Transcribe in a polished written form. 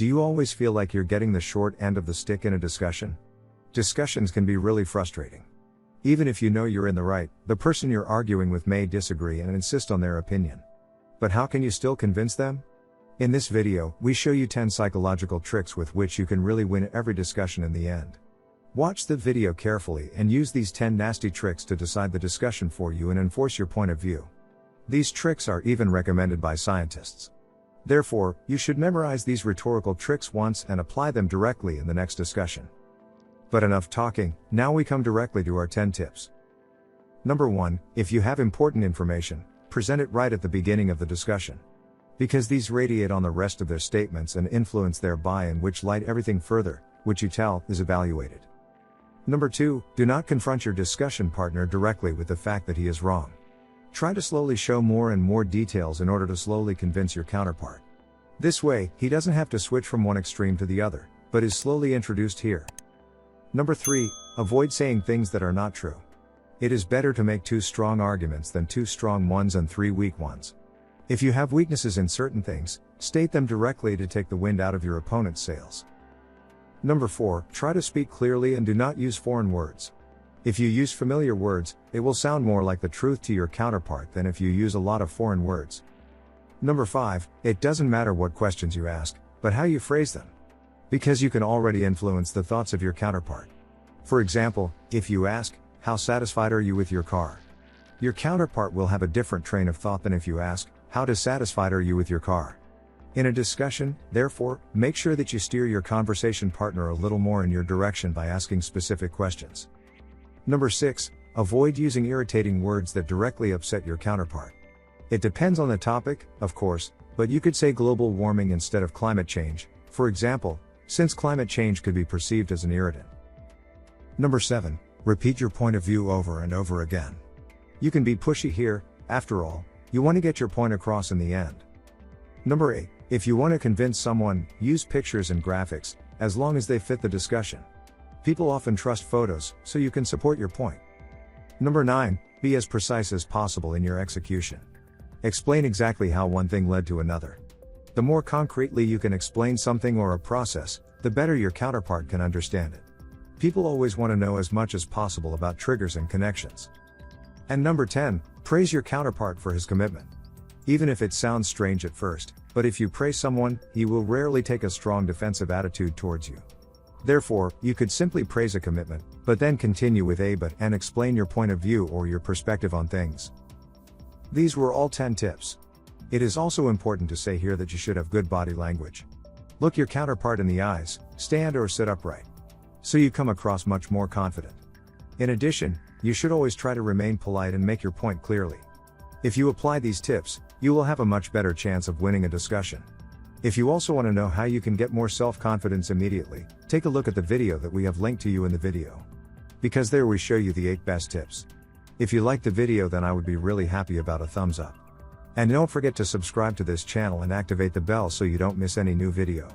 Do you always feel like you're getting the short end of the stick in a discussion? Discussions can be really frustrating. Even if you know you're in the right, the person you're arguing with may disagree and insist on their opinion. But how can you still convince them? In this video, we show you 10 psychological tricks with which you can really win every discussion in the end. Watch the video carefully and use these 10 nasty tricks to decide the discussion for you and enforce your point of view. These tricks are even recommended by scientists. Therefore, you should memorize these rhetorical tricks once and apply them directly in the next discussion. But enough talking, now we come directly to our 10 tips. Number 1, if you have important information, present it right at the beginning of the discussion. Because these radiate on the rest of their statements and influence thereby in which light everything further, which you tell, is evaluated. Number 2, do not confront your discussion partner directly with the fact that he is wrong. Try to slowly show more and more details in order to slowly convince your counterpart. This way, he doesn't have to switch from one extreme to the other, but is slowly introduced here. Number 3, avoid saying things that are not true. It is better to make 2 strong arguments than 2 strong ones and 3 weak ones. If you have weaknesses in certain things, state them directly to take the wind out of your opponent's sails. Number 4, try to speak clearly and do not use foreign words. If you use familiar words, it will sound more like the truth to your counterpart than if you use a lot of foreign words. Number 5, it doesn't matter what questions you ask, but how you phrase them. Because you can already influence the thoughts of your counterpart. For example, if you ask, "How satisfied are you with your car?" Your counterpart will have a different train of thought than if you ask, "How dissatisfied are you with your car?" In a discussion, therefore, make sure that you steer your conversation partner a little more in your direction by asking specific questions. Number 6, avoid using irritating words that directly upset your counterpart. It depends on the topic, of course, but you could say global warming instead of climate change, for example, since climate change could be perceived as an irritant. Number 7, repeat your point of view over and over again. You can be pushy here, after all, you want to get your point across in the end. Number 8, if you want to convince someone, use pictures and graphics, as long as they fit the discussion. People often trust photos, so you can support your point. Number 9, be as precise as possible in your execution. Explain exactly how one thing led to another. The more concretely you can explain something or a process, the better your counterpart can understand it. People always want to know as much as possible about triggers and connections. And number 10, praise your counterpart for his commitment. Even if it sounds strange at first, but if you praise someone, he will rarely take a strong defensive attitude towards you. Therefore, you could simply praise a commitment, but then continue with a but and explain your point of view or your perspective on things. These were all 10 tips. It is also important to say here that you should have good body language. Look your counterpart in the eyes, stand or sit upright. So you come across much more confident. In addition, you should always try to remain polite and make your point clearly. If you apply these tips, you will have a much better chance of winning a discussion. If you also want to know how you can get more self-confidence immediately, take a look at the video that we have linked to you in the video. Because there we show you the 8 best tips. If you liked the video, then I would be really happy about a thumbs up. And don't forget to subscribe to this channel and activate the bell so you don't miss any new video.